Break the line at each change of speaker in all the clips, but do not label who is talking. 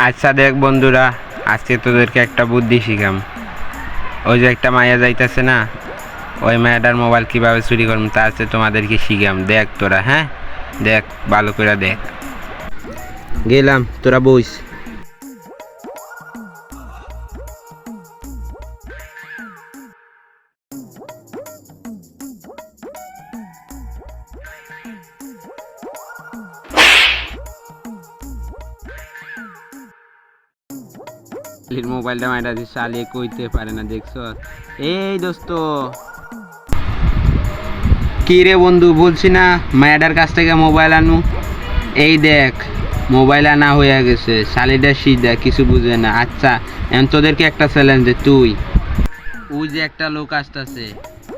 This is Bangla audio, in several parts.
আচ্ছা দেখ বন্ধুরা, আজকে তোদেরকে একটা বুদ্ধি শিখাম। ওই যে একটা মায়া যাইতেছে না, ওই মায়াটার মোবাইল কিভাবে চুরি করবো তা আছে তোমাদেরকে শিখাম। দেখ তোরা, হ্যাঁ দেখ, ভালো করে দেখ। গেলাম, তোরা বইস। মোবাইলটা মাইরা চালিয়ে কইতে পারে না, দেখছো? এই দোস্ত, কি রে বন্ধু, বলছি না মায়াডার কাছ থেকে মোবাইল আনু? এই দেখ, মোবাইল আনা হয়ে গেছে। শালিটা সিধা, কিছু বুঝে না। আচ্ছা এখন তোদেরকে একটা চ্যালেঞ্জ দে, তুই ওই যে একটা লোক আসতেছে,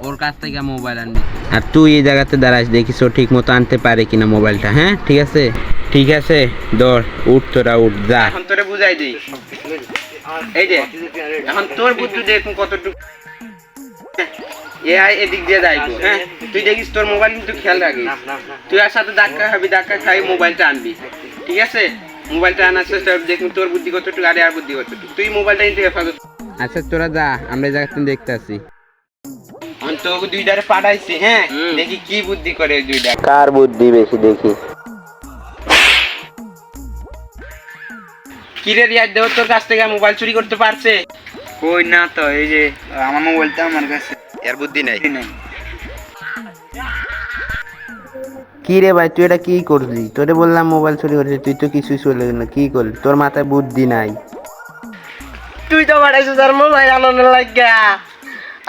ওর কাছ থেকে মোবাইল আনবি, আর তুই এই জায়গাতে দাঁড়াস, দেখিস ও ঠিক মতো আনতে পারে কিনা মোবাইলটা। হ্যাঁ ঠিক আছে, ঠিক আছে, দৌড়, উঠ তোরা, উঠ, যা। এখন তোরে বুঝাই দিই। এই যে এখন তোর বুদ্ধি দেখুন কতটুকু। এদিক দিয়ে যাইবো, হ্যাঁ তুই দেখিস, তোর মোবাইল কিন্তু খেয়াল রাখিস। তুই আর সাথে ধাক্কা খাবি, ধাক্কা খাই মোবাইলটা আনবি, ঠিক আছে? মোবাইলটা আনার চেষ্টা করবি, দেখুন তোর বুদ্ধি কতটুকু আর বুদ্ধি কতটুকু। তুই মোবাইলটা নিতে হেফাজত। আচ্ছা তোরা যা, আমরা এই জায়গাতে দেখতে আসি। আমি তো দুইটারে পাঠাইছি, হ্যাঁ দেখি কি বুদ্ধি করে দুইটা, কার বুদ্ধি বেশি দেখি। কিরে রিয়াজ, দেহ তোর কাছ থেকে মোবাইল চুরি করতে পারছে?
কই না তো, এই যে আমার মোবাইলটা আমার কাছে,
এর বুদ্ধি নাই।
নাই।
কি রে ভাই, তুই এটা কি করলি? তোরে বললাম মোবাইল চুরি করছিস, তুই তো কিছুই চলে গেল, কি করলি? তোর মাথায় বুদ্ধি নাই।
তুই তো পাঠাইছিস আর মোবাইল আনানোর লাগিয়া,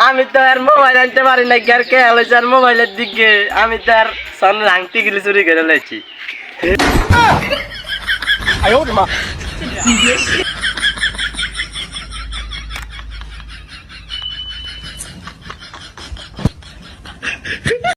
আমি তো আর মোবাইল আনতে পারি না। আর কে হয়েছে আর মোবাইলের দিকে, আমি তো আর সামনে আংটি গেলে চুরি করে লাইছি।